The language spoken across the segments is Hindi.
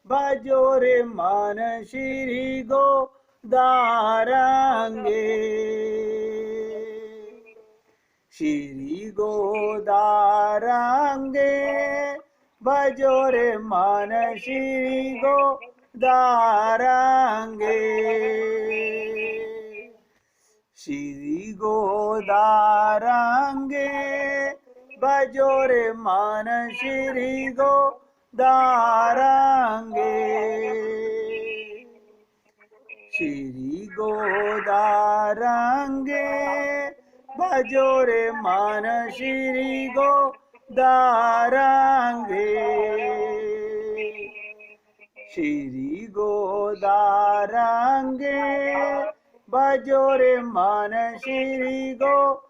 भजो रे मन श्री गोदारंगे। श्री गोदारंगे भजो रे मन श्री गोदारंगे। श्री गोदारंगे भजो रे मन श्री गोदारंगे। श्री गोदारंगे भजो रे मन श्री गोदारंगे। श्री गोदारंगे भजो रे मन श्री गोदारंगे।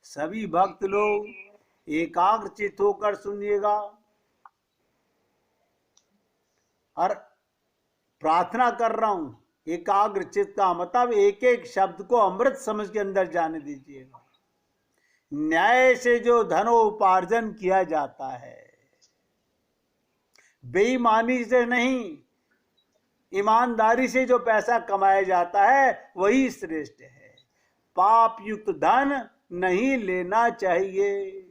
सभी भक्त लोग एकाग्रचित होकर सुनिएगा और प्रार्थना कर रहा हूं। एकाग्रचित का मतलब एक एक शब्द को अमृत समझ के अंदर जाने दीजिएगा। न्याय से जो धनोपार्जन किया जाता है, बेईमानी से नहीं, ईमानदारी से जो पैसा कमाया जाता है वही श्रेष्ठ है। पाप युक्त धन नहीं लेना चाहिए।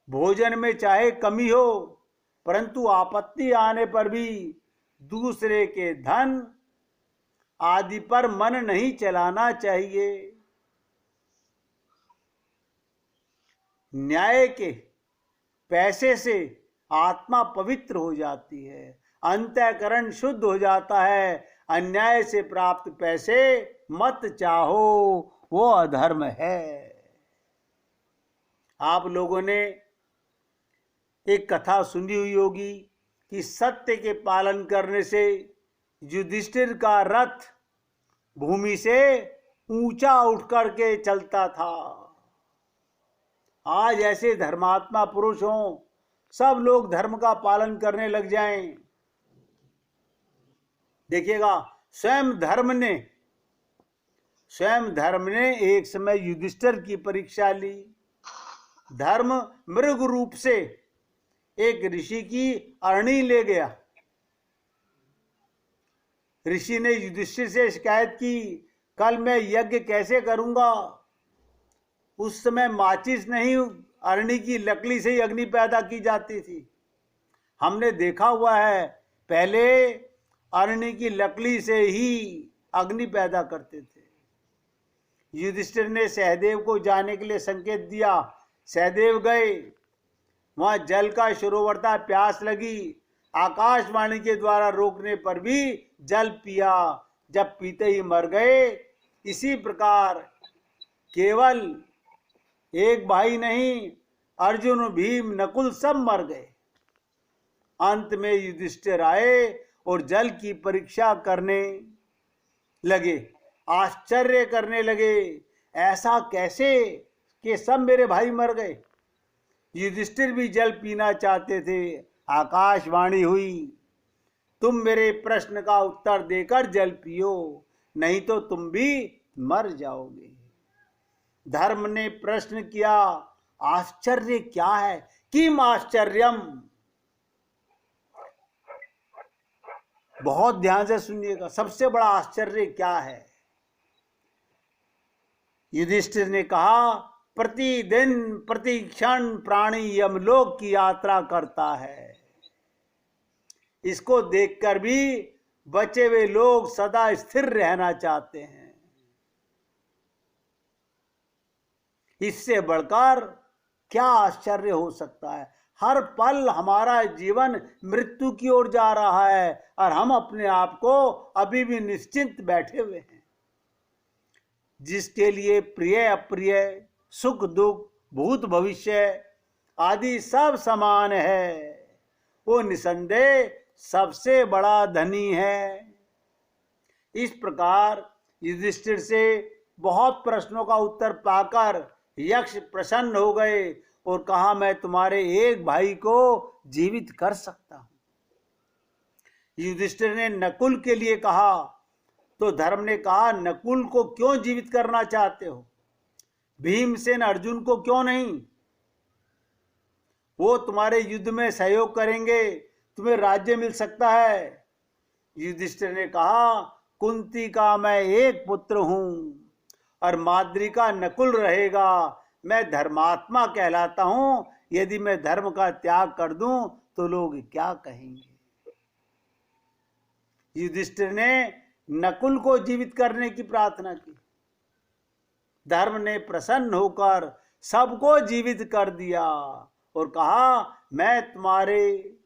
भोजन में चाहे कमी हो, परंतु आपत्ति आने पर भी दूसरे के धन आदि पर मन नहीं चलाना चाहिए। न्याय के पैसे से आत्मा पवित्र हो जाती है, अंतःकरण शुद्ध हो जाता है। अन्याय से प्राप्त पैसे मत चाहो, वो अधर्म है। आप लोगों ने एक कथा सुनी हुई होगी कि सत्य के पालन करने से युधिष्ठिर का रथ भूमि से ऊंचा उठ करके चलता था। आज ऐसे धर्मात्मा पुरुष हों, सब लोग धर्म का पालन करने लग जाएं। देखिएगा, स्वयं धर्म ने एक समय युधिष्ठिर की परीक्षा ली। धर्म मृग रूप से एक ऋषि की अरणी ले गया। ऋषि ने युधिष्ठिर से शिकायत की, कल मैं यज्ञ कैसे करूंगा। उस समय माचिस नहीं, अरणी की लकड़ी से ही अग्नि पैदा की जाती थी। हमने देखा हुआ है, पहले अरणी की लकड़ी से ही अग्नि पैदा करते थे। युधिष्ठिर ने सहदेव को जाने के लिए संकेत दिया। सहदेव गए, वहां जल का सरोवर था, प्यास लगी। आकाशवाणी के द्वारा रोकने पर भी जल पिया, जब पीते ही मर गए। इसी प्रकार केवल एक भाई नहीं, अर्जुन, भीम, नकुल सब मर गए। अंत में युधिष्ठिर आए और जल की परीक्षा करने लगे, आश्चर्य करने लगे, ऐसा कैसे कि सब मेरे भाई मर गए। युधिष्ठिर भी जल पीना चाहते थे। आकाशवाणी हुई, तुम मेरे प्रश्न का उत्तर देकर जल पियो, नहीं तो तुम भी मर जाओगे। धर्म ने प्रश्न किया, आश्चर्य क्या है? किम आश्चर्यम। बहुत ध्यान से सुनिएगा, सबसे बड़ा आश्चर्य क्या है? युधिष्ठिर ने कहा, प्रतिदिन प्रतिक्षण प्राणी यमलोक की यात्रा करता है। इसको देखकर भी बचे हुए लोग सदा स्थिर रहना चाहते हैं। इससे बढ़कर क्या आश्चर्य हो सकता है? हर पल हमारा जीवन मृत्यु की ओर जा रहा है और हम अपने आप को अभी भी निश्चिंत बैठे हुए हैं। जिसके लिए प्रिय अप्रिय, सुख दुख, भूत भविष्य आदि सब समान है, वो निसंदेह सबसे बड़ा धनी है। इस प्रकार युधिष्ठिर से बहुत प्रश्नों का उत्तर पाकर यक्ष प्रसन्न हो गए और कहा, मैं तुम्हारे एक भाई को जीवित कर सकता हूं। युधिष्ठिर ने नकुल के लिए कहा, तो धर्म ने कहा, नकुल को क्यों जीवित करना चाहते हो? भीमसेन अर्जुन को क्यों नहीं? वो तुम्हारे युद्ध में सहयोग करेंगे, तुम्हें राज्य मिल सकता है। युधिष्ठिर ने कहा, कुंती का मैं एक पुत्र हूं और माद्री का नकुल रहेगा। मैं धर्मात्मा कहलाता हूं। यदि मैं धर्म का त्याग कर दूं तो लोग क्या कहेंगे? युधिष्ठिर ने नकुल को जीवित करने की प्रार्थना की। धर्म ने प्रसन्न होकर सबको जीवित कर दिया और कहा, मैं तुम्हारे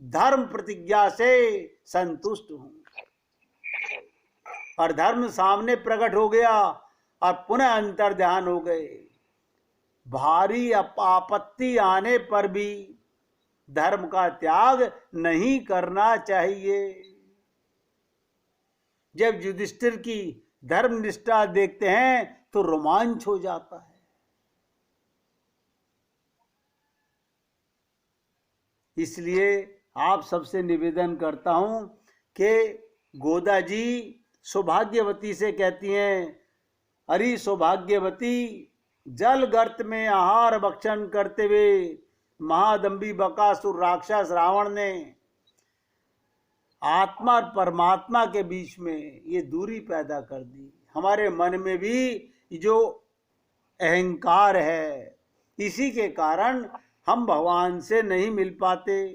धर्म प्रतिज्ञा से संतुष्ट हूं। और धर्म सामने प्रकट हो गया और पुनः अंतर्ध्यान हो गए। भारी आपत्ति आने पर भी धर्म का त्याग नहीं करना चाहिए। जब युधिष्ठिर की धर्म निष्ठा देखते हैं तो रोमांच हो जाता है। इसलिए आप सबसे निवेदन करता हूं कि गोदा जी सौभाग्यवती से कहती हैं, अरे सौभाग्यवती, जल गर्त में आहार भक्षण करते हुए महादंभी बकासुर राक्षस रावण ने आत्मा और परमात्मा के बीच में ये दूरी पैदा कर दी। हमारे मन में भी जो अहंकार है, इसी के कारण हम भगवान से नहीं मिल पाते।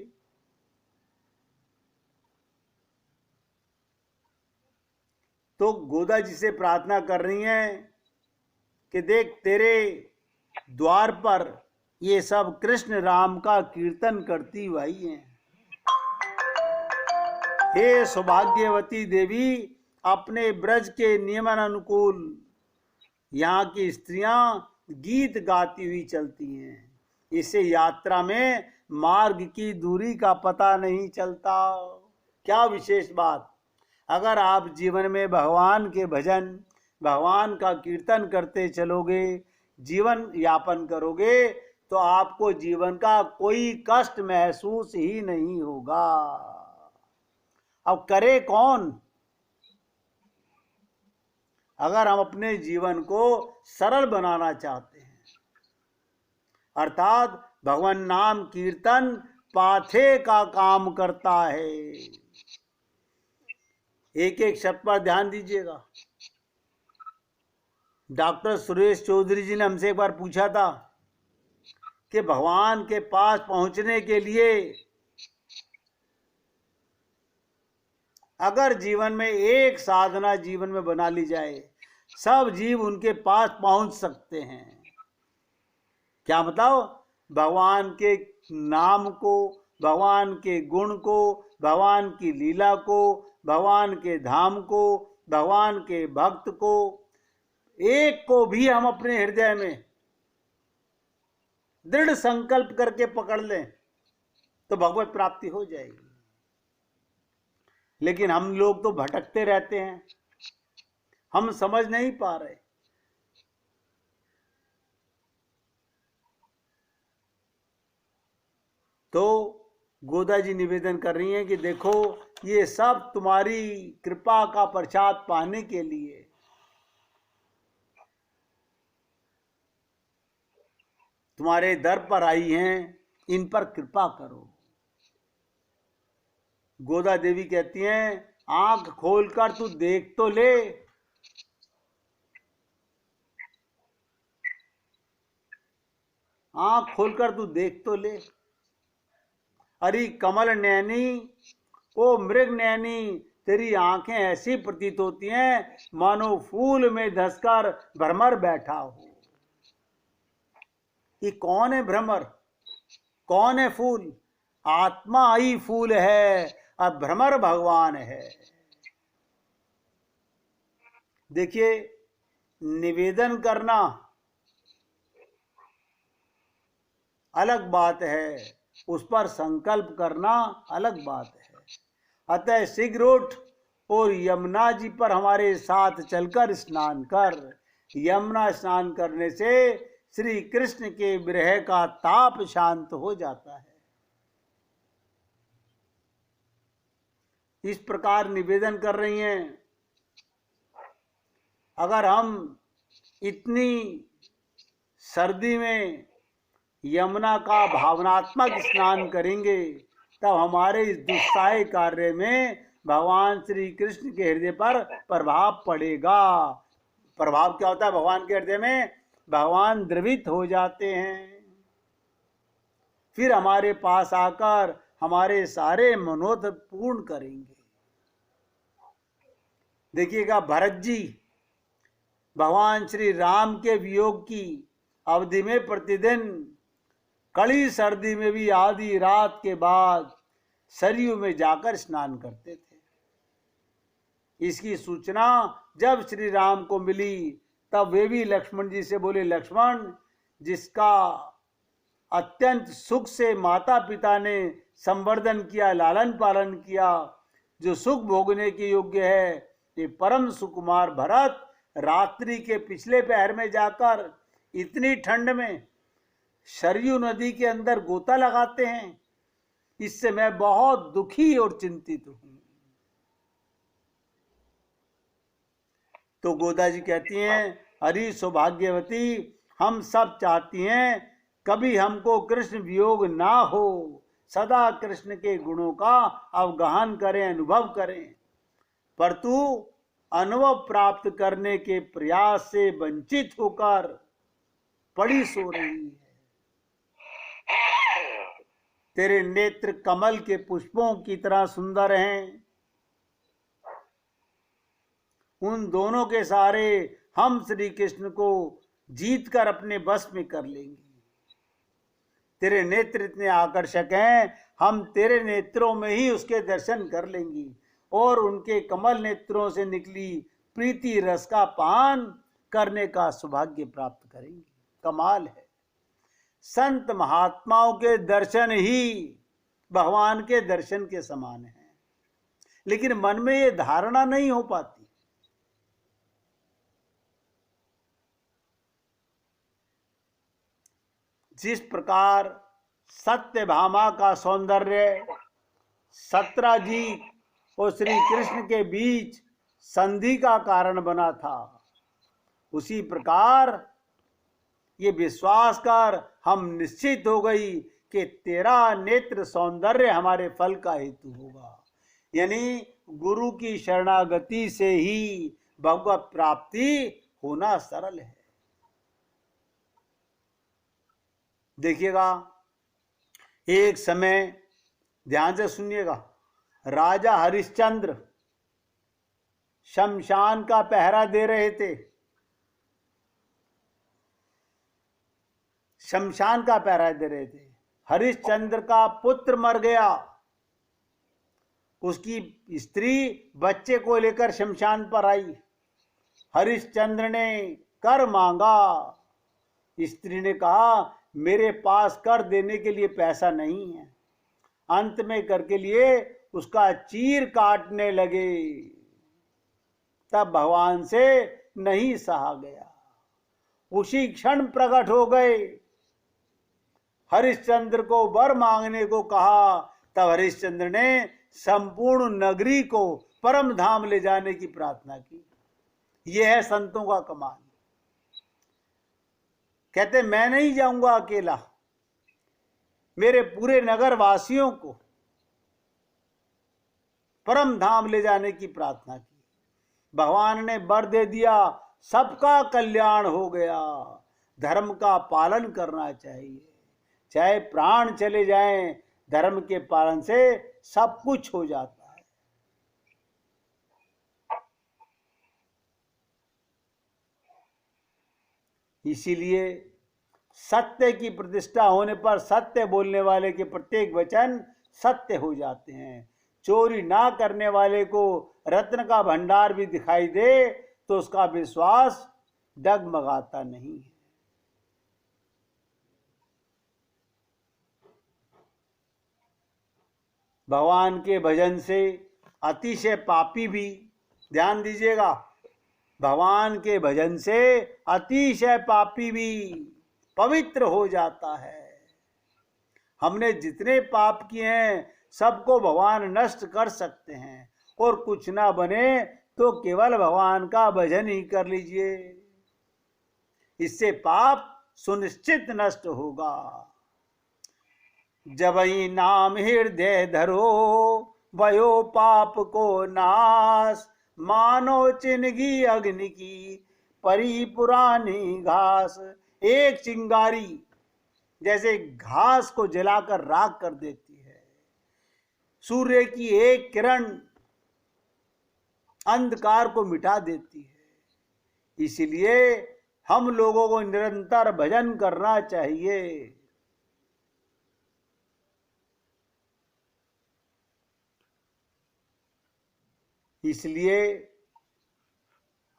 तो गोदा जी से प्रार्थना कर रही हैं कि देख, तेरे द्वार पर ये सब कृष्ण राम का कीर्तन करती हुई हैं। हे सौभाग्यवती देवी, अपने ब्रज के नियमन अनुकूल यहाँ की स्त्रियां गीत गाती हुई चलती हैं। इससे यात्रा में मार्ग की दूरी का पता नहीं चलता। क्या विशेष बात! अगर आप जीवन में भगवान के भजन, भगवान का कीर्तन करते चलोगे, जीवन यापन करोगे, तो आपको जीवन का कोई कष्ट महसूस ही नहीं होगा। अब करे कौन? अगर हम अपने जीवन को सरल बनाना चाहते हैं, अर्थात भगवान नाम कीर्तन पाथे का काम करता है। एक एक शब्द पर ध्यान दीजिएगा। डॉक्टर सुरेश चौधरी जी ने हमसे एक बार पूछा था कि भगवान के पास पहुंचने के लिए अगर जीवन में एक साधना जीवन में बना ली जाए, सब जीव उनके पास पहुंच सकते हैं। क्या बताओ? भगवान के नाम को, भगवान के गुण को, भगवान की लीला को, भगवान के धाम को, भगवान के भक्त को, एक को भी हम अपने हृदय में दृढ़ संकल्प करके पकड़ लें तो भगवत प्राप्ति हो जाएगी। लेकिन हम लोग तो भटकते रहते हैं, हम समझ नहीं पा रहे। तो गोदा जी निवेदन कर रही हैं कि देखो, ये सब तुम्हारी कृपा का प्रसाद पाने के लिए तुम्हारे दर पर आई हैं, इन पर कृपा करो। गोदा देवी कहती हैं, आंख खोलकर तू देख तो ले। आंख खोलकर तू देख तो ले। अरे कमल नैनी, ओ मृग नैनी, तेरी आंखें ऐसी प्रतीत होती हैं मानो फूल में धंसकर भ्रमर बैठा हो। ये कौन है भ्रमर? कौन है फूल? आत्मा ही फूल है और भ्रमर भगवान है। देखिए, निवेदन करना अलग बात है, उस पर संकल्प करना अलग बात है। अतः शीघ्र उठ और यमुना जी पर हमारे साथ चलकर स्नान कर। यमुना स्नान करने से श्री कृष्ण के विरह का ताप शांत हो जाता है। इस प्रकार निवेदन कर रही हैं। अगर हम इतनी सर्दी में यमुना का भावनात्मक स्नान करेंगे तब हमारे इस दुस्साह कार्य में भगवान श्री कृष्ण के हृदय पर प्रभाव पड़ेगा। प्रभाव क्या होता है भगवान के हृदय में? भगवान द्रवित हो जाते हैं, फिर हमारे पास आकर हमारे सारे मनोरथ पूर्ण करेंगे। देखिएगा, भरत जी भगवान श्री राम के वियोग की अवधि में प्रतिदिन कड़ी सर्दी में भी आधी रात के बाद सरयू में जाकर स्नान करते थे। इसकी सूचना जब श्री राम को मिली तब वे भी लक्ष्मण जी से बोले, लक्ष्मण, जिसका अत्यंत सुख से माता पिता ने संवर्धन किया, लालन पालन किया, जो सुख भोगने के योग्य है, ये परम सुकुमार भरत रात्रि के पिछले पहर में जाकर इतनी ठंड में सरयू नदी के अंदर गोता लगाते हैं। इससे मैं बहुत दुखी और चिंतित हूं। तो गोदा जी कहती हैं, अरे सौभाग्यवती, हम सब चाहती हैं कभी हमको कृष्ण वियोग ना हो, सदा कृष्ण के गुणों का अवगाहन करें, अनुभव करें, पर तू अनुभव प्राप्त करने के प्रयास से वंचित होकर पड़ी सो रही है। तेरे नेत्र कमल के पुष्पों की तरह सुंदर हैं। उन दोनों के सहारे हम श्री कृष्ण को जीत कर अपने बस में कर लेंगे। तेरे नेत्र इतने आकर्षक हैं, हम तेरे नेत्रों में ही उसके दर्शन कर लेंगे और उनके कमल नेत्रों से निकली प्रीति रस का पान करने का सौभाग्य प्राप्त करेंगे। कमाल है, संत महात्माओं के दर्शन ही भगवान के दर्शन के समान है, लेकिन मन में ये धारणा नहीं हो पाती। जिस प्रकार सत्यभामा का सौंदर्य सत्यजीत और श्री कृष्ण के बीच संधि का कारण बना था, उसी प्रकार ये विश्वास कर हम निश्चित हो गई कि तेरा नेत्र सौंदर्य हमारे फल का हेतु होगा। यानी गुरु की शरणागति से ही भगवत प्राप्ति होना सरल है। देखिएगा, एक समय ध्यान से सुनिएगा, राजा हरिश्चंद्र शमशान का पहरा दे रहे थे। शमशान का पहरा दे रहे थे। हरिश्चंद्र का पुत्र मर गया। उसकी स्त्री बच्चे को लेकर शमशान पर आई। हरिश्चंद्र ने कर मांगा। स्त्री ने कहा, मेरे पास कर देने के लिए पैसा नहीं है। अंत में कर के लिए उसका चीर काटने लगे। तब भगवान से नहीं सहा गया, उसी क्षण प्रकट हो गए। हरिश्चंद्र को वर मांगने को कहा। तब हरिश्चंद्र ने संपूर्ण नगरी को परम धाम ले जाने की प्रार्थना की। यह है संतों का कमाल। कहते, मैं नहीं जाऊंगा अकेला, मेरे पूरे नगर वासियों को परम धाम ले जाने की प्रार्थना की। भगवान ने वर दे दिया, सबका कल्याण हो गया। धर्म का पालन करना चाहिए, चाहे प्राण चले जाएं, धर्म के पालन से सब कुछ हो जाता है। इसीलिए सत्य की प्रतिष्ठा होने पर सत्य बोलने वाले के प्रत्येक वचन सत्य हो जाते हैं। चोरी ना करने वाले को रत्न का भंडार भी दिखाई दे तो उसका विश्वास डगमगाता नहीं है। भगवान के भजन से अतिशय पापी भी, ध्यान दीजिएगा, भगवान के भजन से अतिशय पापी भी पवित्र हो जाता है। हमने जितने पाप किए हैं सबको भगवान नष्ट कर सकते हैं, और कुछ ना बने तो केवल भगवान का भजन ही कर लीजिए, इससे पाप सुनिश्चित नष्ट होगा। जबई नाम हृदय धरो भयो पाप को नाश, मानो चिन्हगी अग्नि की परी पुरानी घास। एक चिंगारी जैसे घास को जलाकर राख कर देती है, सूर्य की एक किरण अंधकार को मिटा देती है। इसलिए हम लोगों को निरंतर भजन करना चाहिए। इसलिए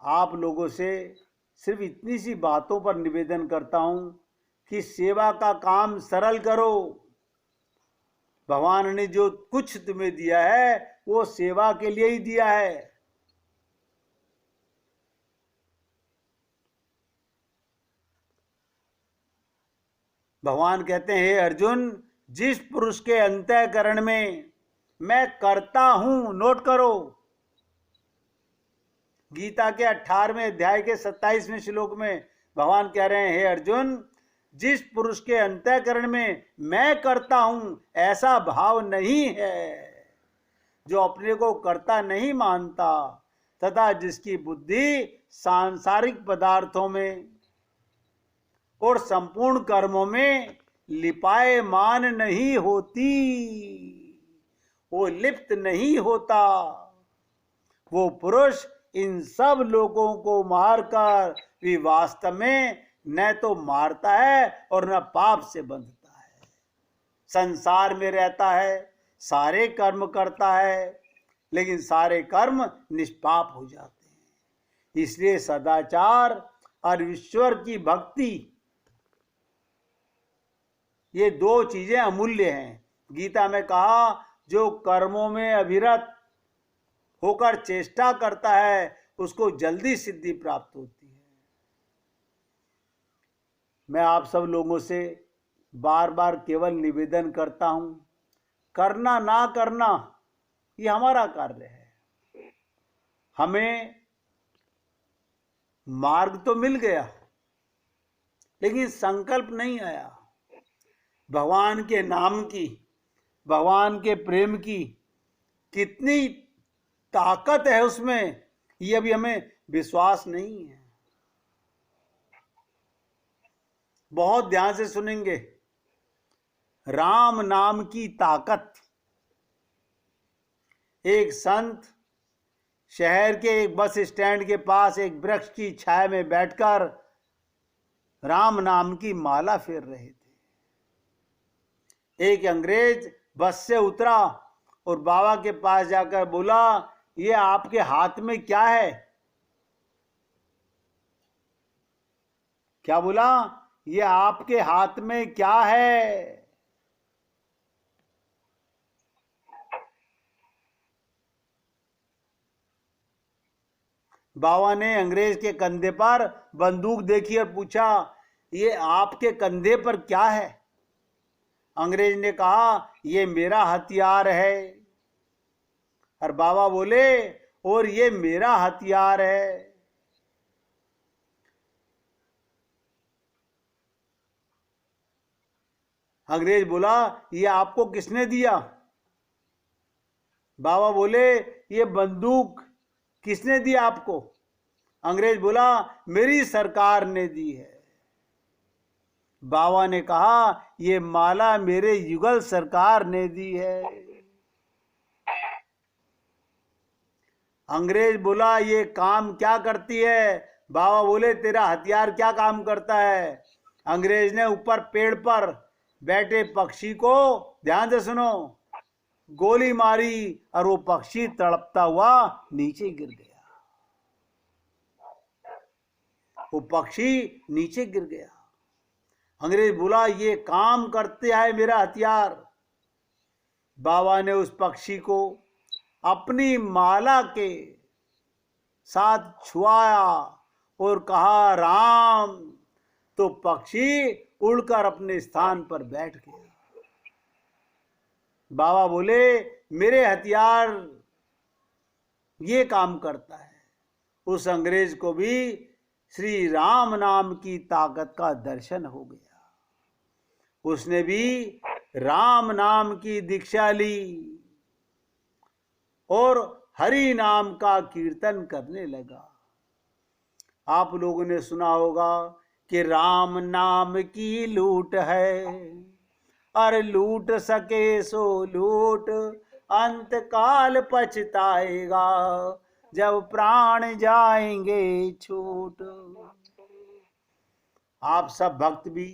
आप लोगों से सिर्फ इतनी सी बातों पर निवेदन करता हूं कि सेवा का काम सरल करो। भगवान ने जो कुछ तुम्हें दिया है वो सेवा के लिए ही दिया है। भगवान कहते हैं, हे अर्जुन, जिस पुरुष के अंतःकरण में मैं करता हूं, नोट करो, गीता के 18वें अध्याय के 27वें श्लोक में भगवान कह रहे हैं, हे अर्जुन, जिस पुरुष के अंतःकरण में मैं करता हूं ऐसा भाव नहीं है, जो अपने को कर्ता नहीं मानता तथा जिसकी बुद्धि सांसारिक पदार्थों में और संपूर्ण कर्मों में लिपायमान नहीं होती, वो लिप्त नहीं होता, वो पुरुष इन सब लोगों को मारकर भी वास्तव में न तो मारता है और न पाप से बंधता है। संसार में रहता है, सारे कर्म करता है, लेकिन सारे कर्म निष्पाप हो जाते हैं। इसलिए सदाचार और ईश्वर की भक्ति, ये दो चीजें अमूल्य हैं। गीता में कहा, जो कर्मों में अविरत होकर चेष्टा करता है उसको जल्दी सिद्धि प्राप्त होती है। मैं आप सब लोगों से बार बार केवल निवेदन करता हूं, करना ना करना ये हमारा कार्य है। हमें मार्ग तो मिल गया लेकिन संकल्प नहीं आया। भगवान के नाम की, भगवान के प्रेम की कितनी ताकत है उसमें, ये अभी हमें विश्वास नहीं है। बहुत ध्यान से सुनेंगे, राम नाम की ताकत। एक संत शहर के एक बस स्टैंड के पास एक वृक्ष की छाया में बैठकर राम नाम की माला फेर रहे थे। एक अंग्रेज बस से उतरा और बाबा के पास जाकर बोला, ये आपके हाथ में क्या है? क्या बोला? ये आपके हाथ में क्या है? बाबा ने अंग्रेज के कंधे पर बंदूक देखी और पूछा, ये आपके कंधे पर क्या है? अंग्रेज ने कहा, ये मेरा हथियार है। और बाबा बोले, और ये मेरा हथियार है। अंग्रेज बोला, ये आपको किसने दिया? बाबा बोले, ये बंदूक किसने दी आपको? अंग्रेज बोला, मेरी सरकार ने दी है। बाबा ने कहा, ये माला मेरे युगल सरकार ने दी है। अंग्रेज बोला, ये काम क्या करती है? बाबा बोले, तेरा हथियार क्या काम करता है? अंग्रेज ने ऊपर पेड़ पर बैठे पक्षी को, ध्यान से सुनो, गोली मारी और वो पक्षी तड़पता हुआ नीचे गिर गया। वो पक्षी नीचे गिर गया। अंग्रेज बोला, ये काम करते है मेरा हथियार। बाबा ने उस पक्षी को अपनी माला के साथ छुआया और कहा, राम। तो पक्षी उड़कर अपने स्थान पर बैठ गया। बाबा बोले, मेरे हथियार ये काम करता है। उस अंग्रेज को भी श्री राम नाम की ताकत का दर्शन हो गया। उसने भी राम नाम की दीक्षा ली और हरि नाम का कीर्तन करने लगा। आप लोगों ने सुना होगा कि राम नाम की लूट है, अरे लूट सके सो लूट, अंत काल पछताएगा, जब प्राण जाएंगे छूट। आप सब भक्त भी